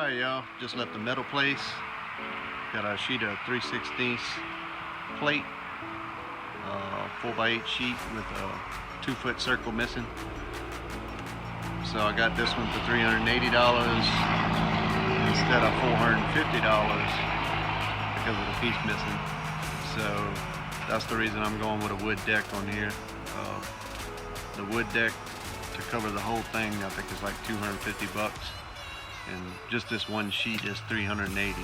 Alright y'all, just left the metal place. Got a sheet of 3/16 plate, 4x8 sheet with a 2-foot circle missing. So I got this one for $380 instead of $450 because of the piece missing. So that's the reason I'm going with a wood deck on here. The wood deck to cover the whole thing I think is like 250 bucks. And just this one sheet is 380.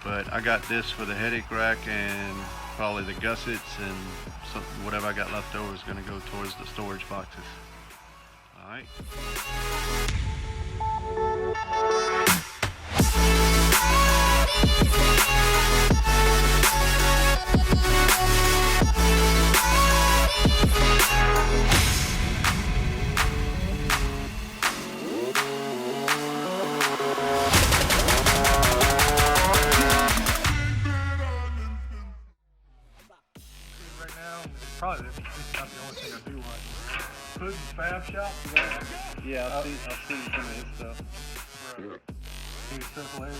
But I got this for the headache rack and probably the gussets, and whatever I got left over is going to go towards the storage boxes. Alright. Probably that's not the only thing I do like. Food and Fab Shop? Yeah, I've seen some of his stuff. Right. Pretty simple area.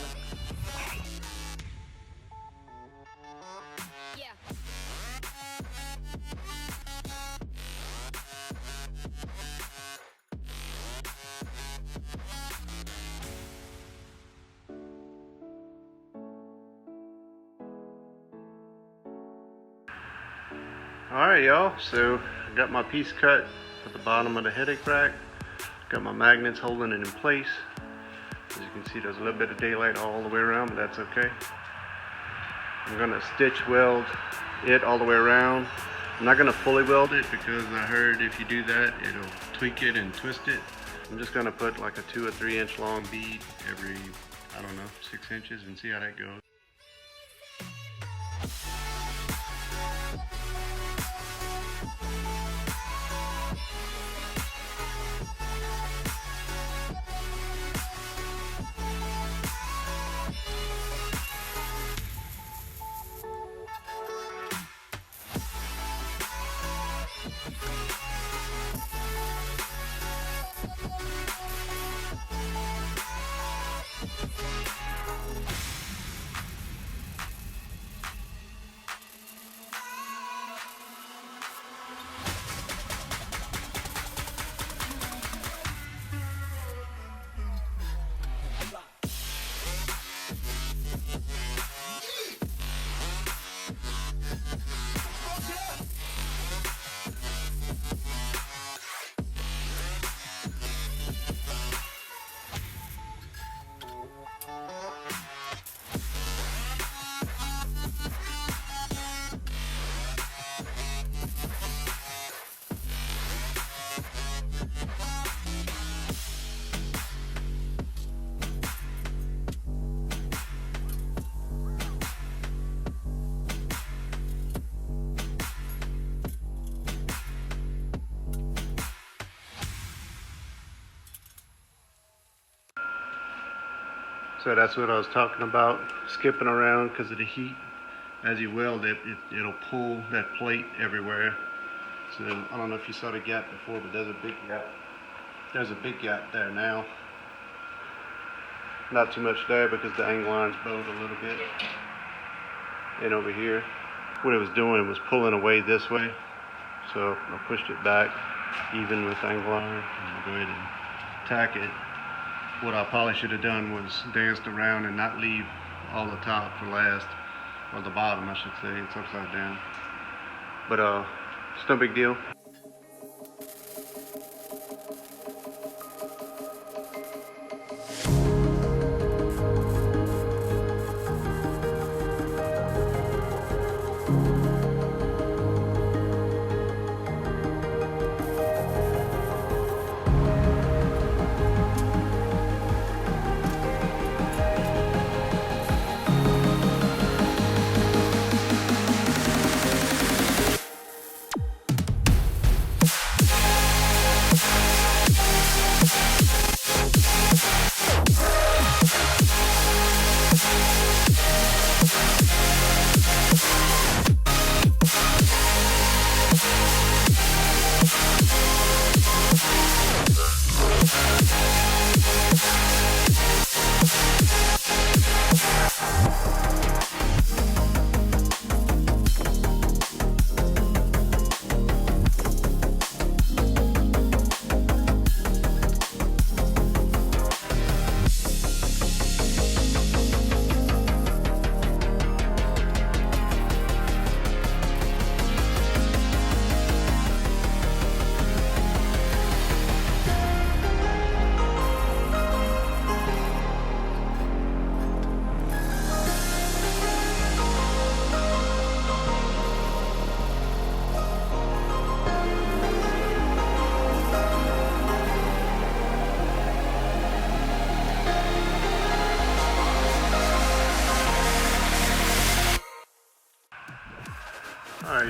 Alright y'all, so I got my piece cut at the bottom of the headache rack. Got my magnets holding it in place. As you can see, there's a little bit of daylight all the way around, but that's okay. I'm gonna stitch weld it all the way around. I'm not gonna fully weld it because I heard if you do that, it'll tweak it and twist it. I'm just gonna put like a 2 or 3 inch long bead every, I don't know, 6 inches and see how that goes. So that's what I was talking about, skipping around because of the heat. As you weld it, it'll pull that plate everywhere. So I don't know if you saw the gap before, but there's a big gap. There's a big gap there now. Not too much there because the angle iron's bowed a little bit. And over here, what it was doing was pulling away this way. So I pushed it back even with angle iron. I'll go ahead and tack it. What I probably should have done was danced around and not leave all the top for last, or the bottom I should say. It's upside down, but it's no big deal.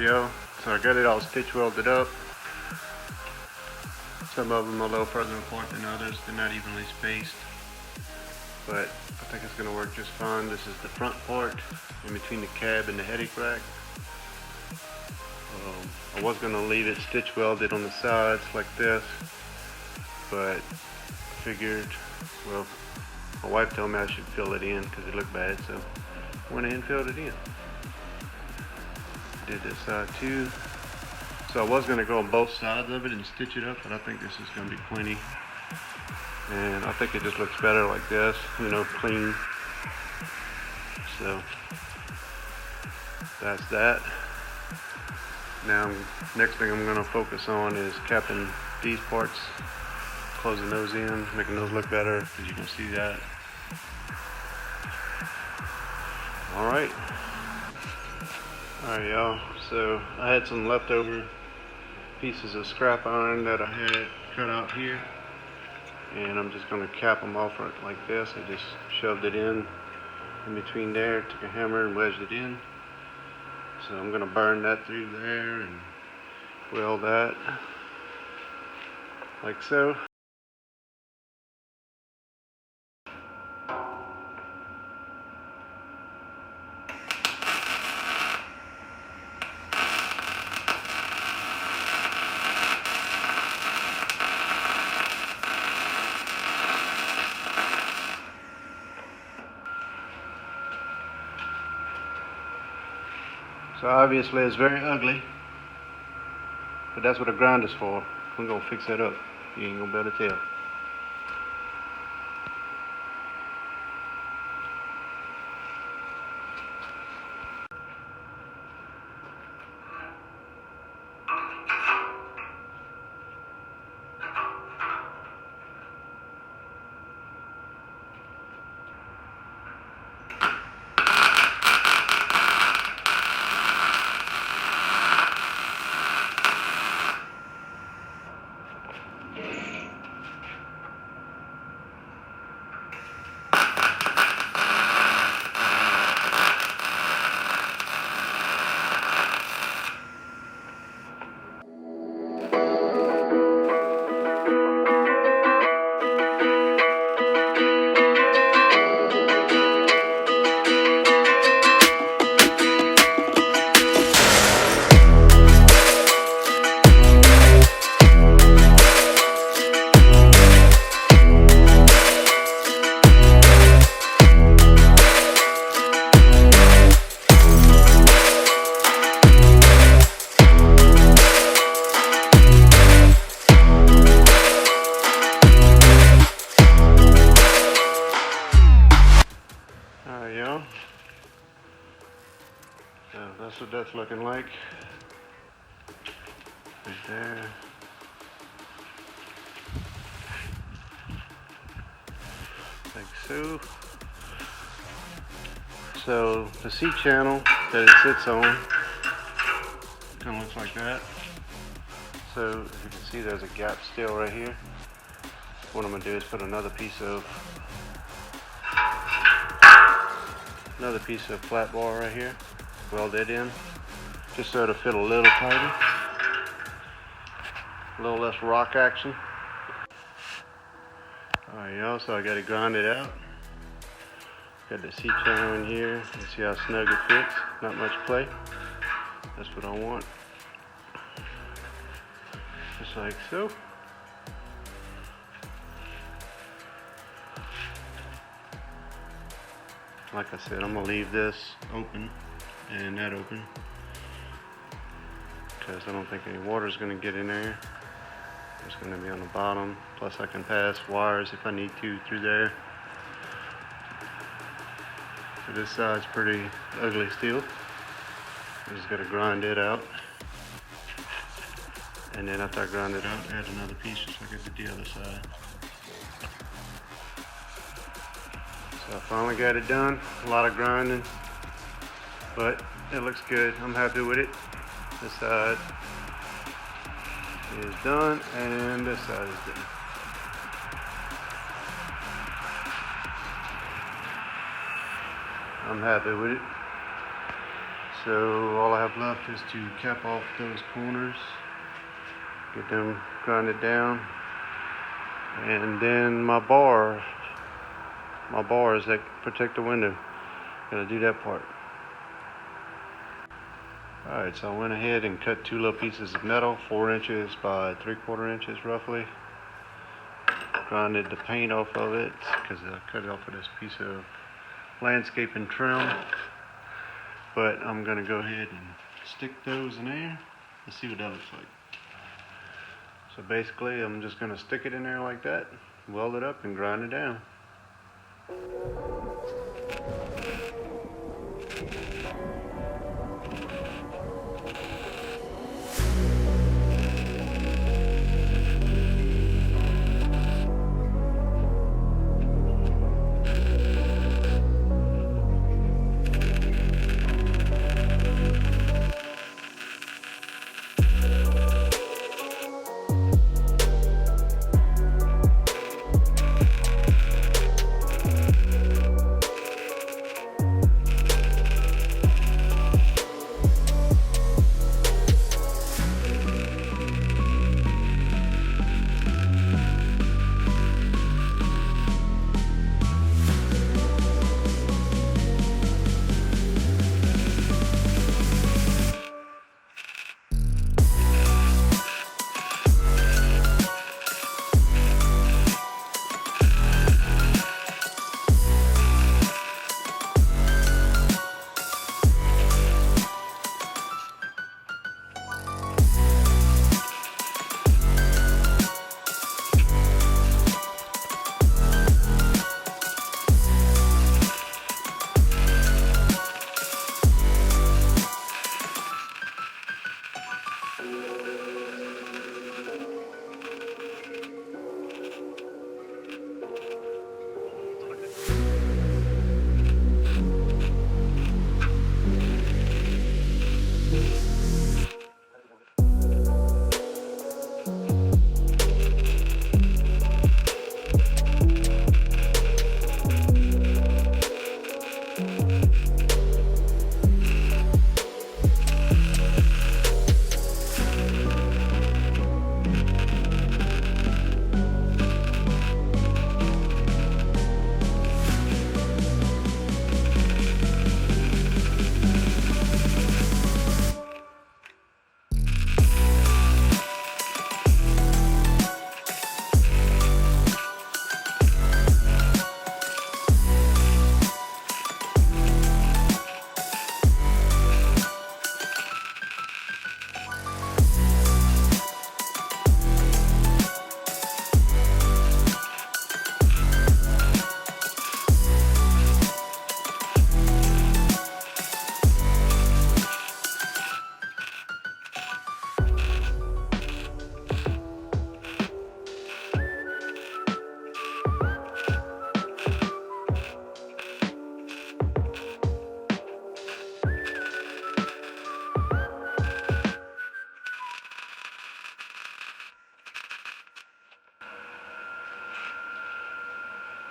yo, so I got it all stitch welded up. Some of them a little further apart than others, they're not evenly spaced, but I think it's going to work just fine. This is the front part in between the cab and the headache rack. I was going to leave it stitch welded on the sides like this, but I figured, well, my wife told me I should fill it in because it looked bad, so I went ahead and filled it in. Did this side too. So I was going to go on both sides of it and stitch it up, but I think this is going to be plenty. And I think it just looks better like this, you know, clean. So that's that. Now, next thing I'm going to focus on is capping these parts, closing those in, making those look better, as you can see that. Alright, y'all, so I had some leftover pieces of scrap iron that I had cut out here, and I'm just going to cap them off like this. I just shoved it in between there, took a hammer and wedged it in. So I'm going to burn that through there and weld that like so. So obviously it's very ugly, but that's what a grinder's for. I'm gonna fix that up. You ain't gonna be able to tell. So that's what that's looking like. Right there. Like so. So the seat channel that it sits on kind of looks like that. So as you can see, there's a gap still right here. What I'm going to do is put another piece of flat bar right here, weld it in, just so it'll fit a little tighter, a little less rock action. Alright y'all, so I got it grinded out. Got the seat channel in here. You see how snug it fits, not much play. That's what I want. Just like so. Like I said, I'm gonna leave this open and that open because I don't think any water is gonna get in there. It's gonna be on the bottom. Plus I can pass wires if I need to through there. So this side's pretty ugly still. I just gotta grind it out. And then after I grind it out, add another piece just like I did the other side. So I finally got it done. A lot of grinding, but it looks good. I'm happy with it. This side is done, and this side is done. I'm happy with it. So all I have left is to cap off those corners, get them grinded down, and then my bars that protect the window, gotta do that part. Alright, so I went ahead and cut two little pieces of metal, 4 inches by 3/4 inches roughly. Grinded the paint off of it because I cut it off with this piece of landscaping trim. But I'm gonna go ahead and stick those in there. Let's see what that looks like. So basically I'm just gonna stick it in there like that, weld it up and grind it down.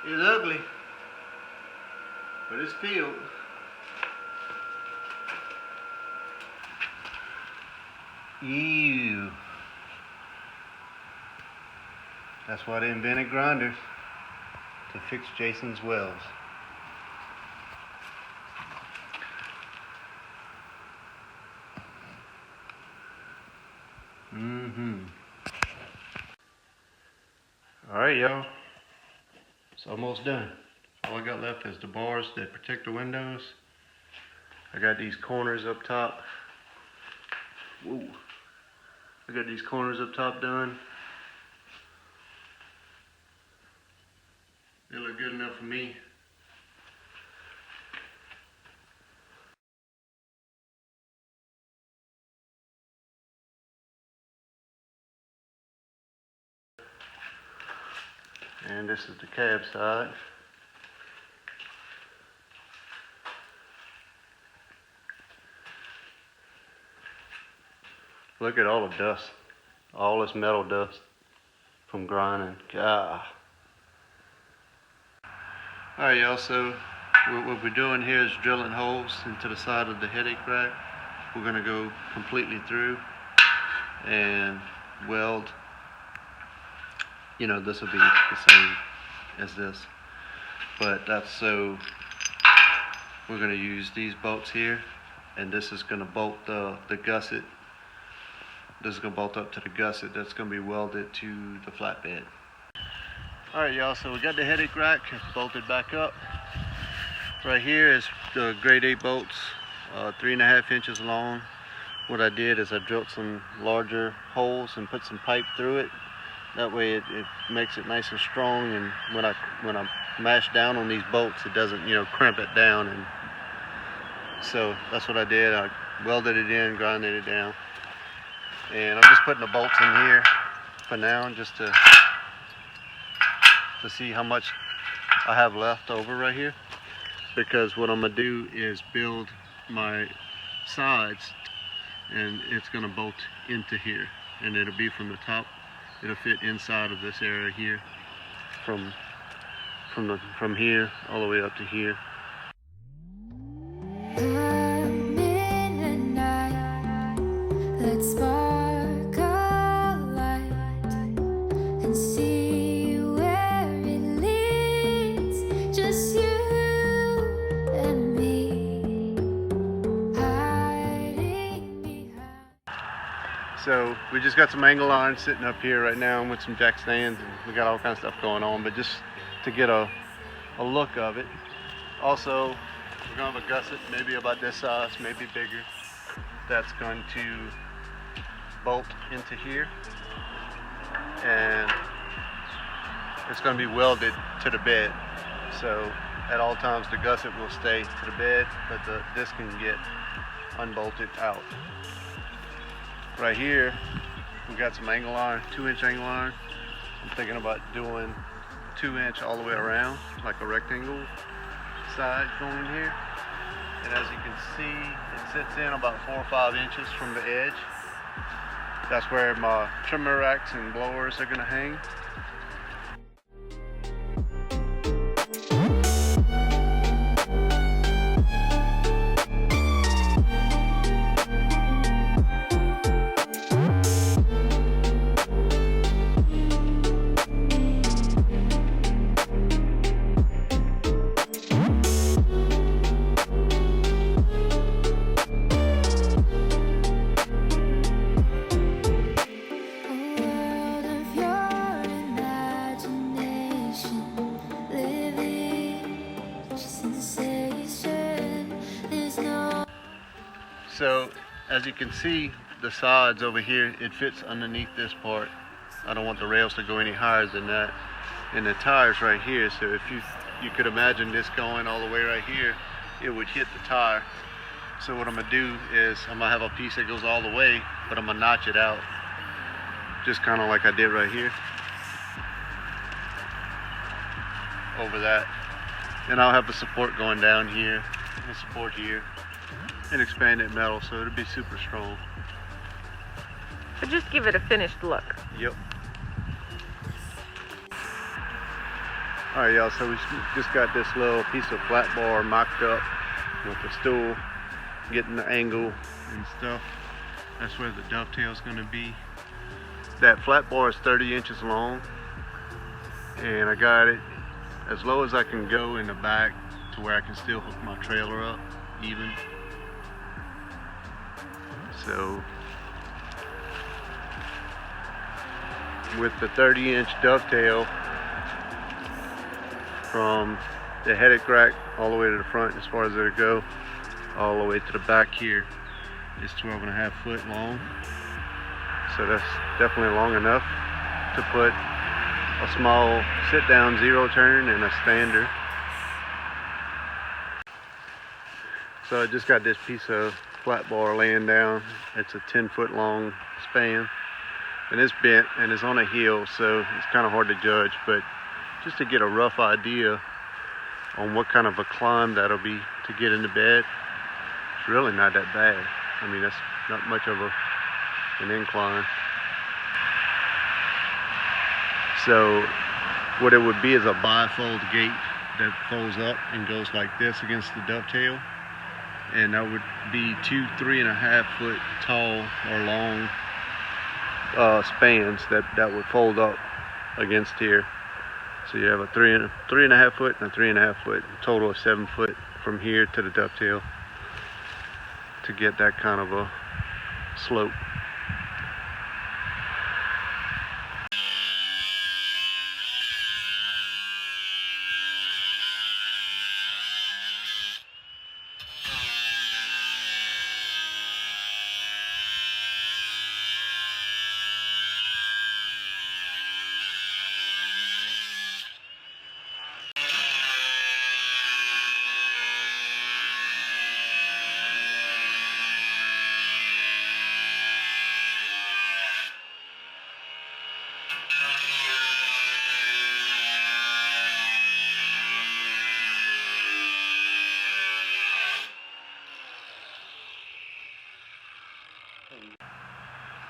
It's ugly, but it's filled. Ew. That's why they invented grinders, to fix Jason's wells. Alright, y'all. It's almost done. All I got left is the bars that protect the windows. I got these corners up top. Whoa. I got these corners up top done. They look good enough for me. And this is the cab side. Look at all the dust. All this metal dust from grinding. God. Alright, y'all, so what we're doing here is drilling holes into the side of the headache rack. We're going to go completely through and weld. You know, this will be the same as this, but that's so we're going to use these bolts here, and this is going to bolt the gusset. This is going to bolt up to the gusset that's going to be welded to the flatbed. Alright y'all, so we got the headache rack bolted back up. Right here is the grade 8 bolts, 3.5 inches long. What I did is I drilled some larger holes and put some pipe through it. That way it makes it nice and strong, and when I mash down on these bolts, it doesn't, you know, crimp it down. And so that's what I did. I welded it in, grinded it down, and I'm just putting the bolts in here for now, just to see how much I have left over right here, because what I'm gonna do is build my sides, and it's gonna bolt into here, and it'll be from the top. It'll fit inside of this area here, from here all the way up to here. I'm in the night. Let's spark a light and see where it leads. Just you and me, hiding behind. So we just got some angle iron sitting up here right now with some jack stands, and we got all kinds of stuff going on, but just to get a look of it. Also, we're gonna have a gusset, maybe about this size, maybe bigger, that's going to bolt into here, and it's going to be welded to the bed. So at all times the gusset will stay to the bed, but this can get unbolted out. Right here we got some angle iron, 2-inch angle iron. I'm thinking about doing 2-inch all the way around, like a rectangle side going in here. And as you can see, it sits in about 4 or 5 inches from the edge. That's where my trimmer racks and blowers are going to hang. So as you can see, the sides over here, it fits underneath this part. I don't want the rails to go any higher than that. And the tires right here, so if you could imagine this going all the way right here, it would hit the tire. So what I'm gonna do is I'm gonna have a piece that goes all the way, but I'm gonna notch it out, just kind of like I did right here, over that. And I'll have the support going down here and support here, and expanded metal, so it'll be super strong. So just give it a finished look. Yep. Alright y'all, so we just got this little piece of flat bar mocked up with the stool, getting the angle and stuff. That's where the dovetail is going to be. That flat bar is 30 inches long, and I got it as low as I can go in the back to where I can still hook my trailer up even. So with the 30-inch dovetail from the headache rack all the way to the front, as far as it'll go, all the way to the back here, is 12.5 foot long. So that's definitely long enough to put a small sit-down zero turn and a stander. So I just got this piece of flat bar laying down. It's a 10-foot long span, and it's bent and it's on a hill, so it's kind of hard to judge, but just to get a rough idea on what kind of a climb that'll be to get into bed, it's really not that bad. I mean, that's not much of an incline. So what it would be is a bifold gate that folds up and goes like this against the dovetail, and that would be 2 3.5 foot tall or long spans that would fold up against here. So you have a 3.5 foot and a 3.5 foot, total of 7 foot from here to the dovetail to get that kind of a slope.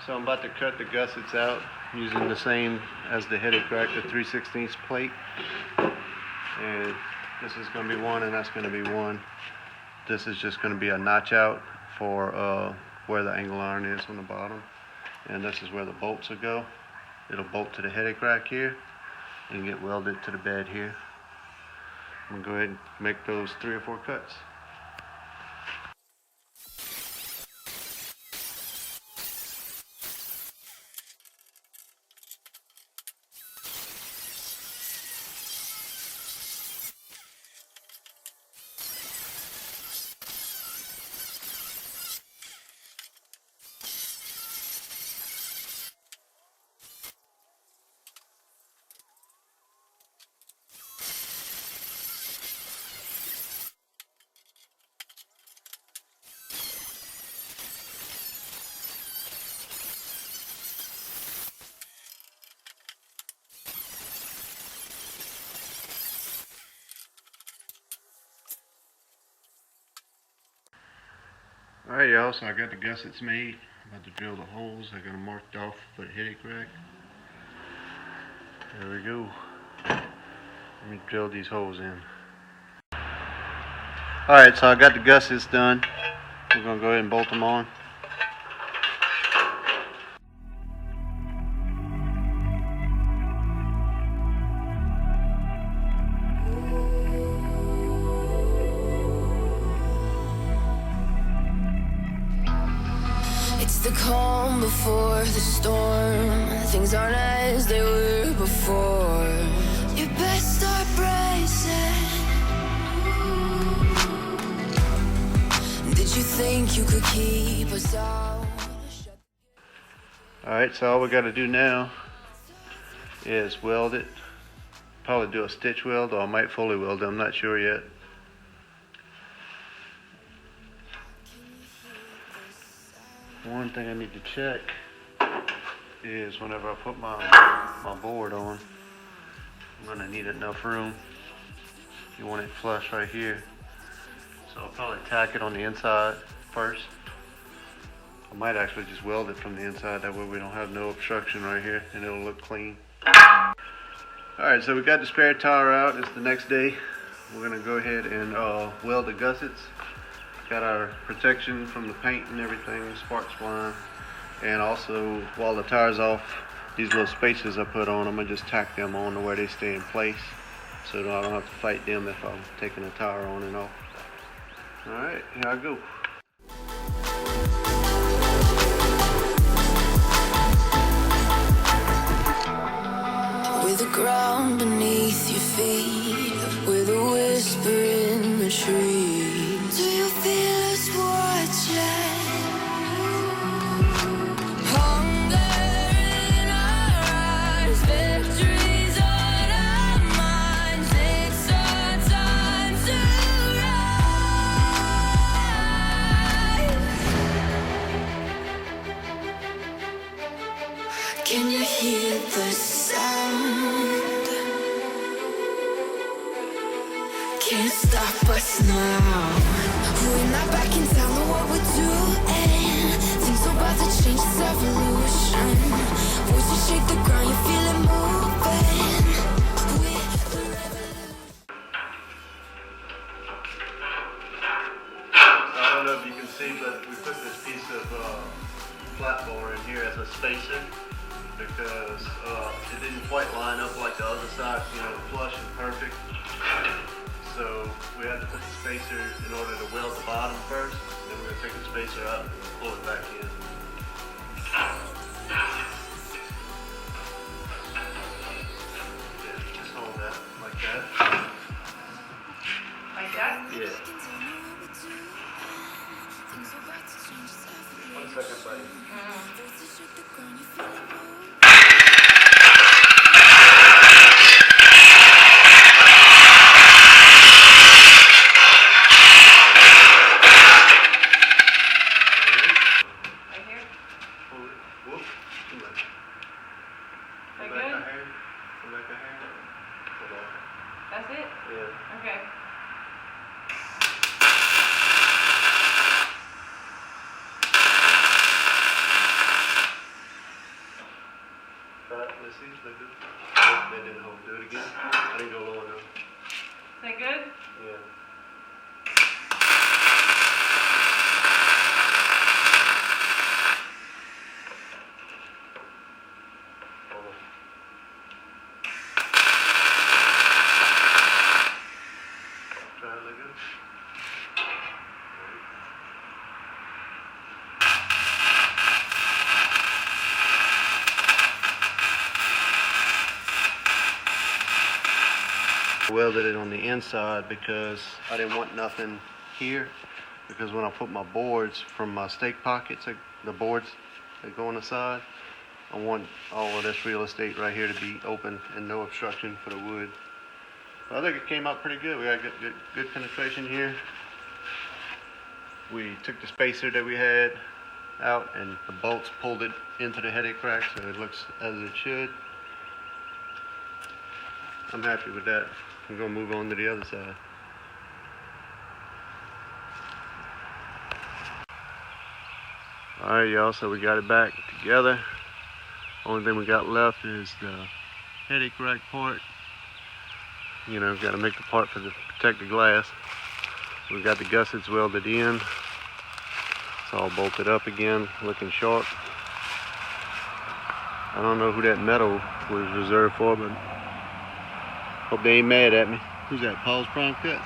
So I'm about to cut the gussets out using the same as the headed crack, the 3/16 plate. And this is going to be one and that's going to be one. This is just going to be a notch out for where the angle iron is on the bottom. And this is where the bolts will go. It'll bolt to the headed crack here and get welded to the bed here. I'm going to go ahead and make those 3 or 4 cuts. Alright y'all, so I got the gussets made. I'm about to drill the holes. I got them marked off for the headed crack. There we go. Let me drill these holes in. Alright, so I got the gussets done. We're going to go ahead and bolt them on. It's the calm before the storm. Things aren't as they were before. You best start bracing. Did you think you could keep us out? Alright, so all we got to do now is weld it. Probably do a stitch weld, or I might fully weld it. I'm not sure yet. One thing I need to check is whenever I put my board on, I'm going to need enough room. You want it flush right here. So I'll probably tack it on the inside first. I might actually just weld it from the inside, that way we don't have no obstruction right here and it'll look clean. Alright, so we got the spare tire out. It's the next day. We're going to go ahead and weld the gussets. Got our protection from the paint and everything, spark spline, and also while the tire's off, these little spacers I put on, I'm gonna just tack them on to where they stay in place, so that I don't have to fight them if I'm taking the tire on and off. All right, here I go. With the ground beneath your feet, with a whisper in the trees. Do you feel us watching? Hunger in our eyes, victories on our minds. It's our time to rise. Can you hear the sound? Can't stop us now. We're not back in town, know what we're doing. Things are about to change, it's evolution. Voices shake the ground, you feel it moving. not, flush and perfect. So we had to put the spacer in order to weld the bottom first. Then we're gonna take the spacer out and pull it back in. Yeah, just hold that like that. Like that? Yeah. 1 second, buddy. That's it? Yeah. Okay. Let's see, look good. That didn't hold. Do it again. I didn't go low enough. Is that good? Yeah. Hold on. Try it like this. Welded it on the inside because I didn't want nothing here, because when I put my boards from my stake pockets, like the boards that go on the side, I want all of this real estate right here to be open and no obstruction for the wood. But I think it came out pretty good. We got good penetration here. We took the spacer that we had out and the bolts pulled it into the headache rack, so it looks as it should. I'm happy with that. I'm gonna move on to the other side. Alright y'all, so we got it back together. Only thing we got left is the headache rack part. Gotta make the part for the protect the glass. We got the gussets welded in. It's all bolted up again, looking sharp. I don't know who that metal was reserved for, but hope they ain't mad at me. Who's that? Paul's Prime Cutz?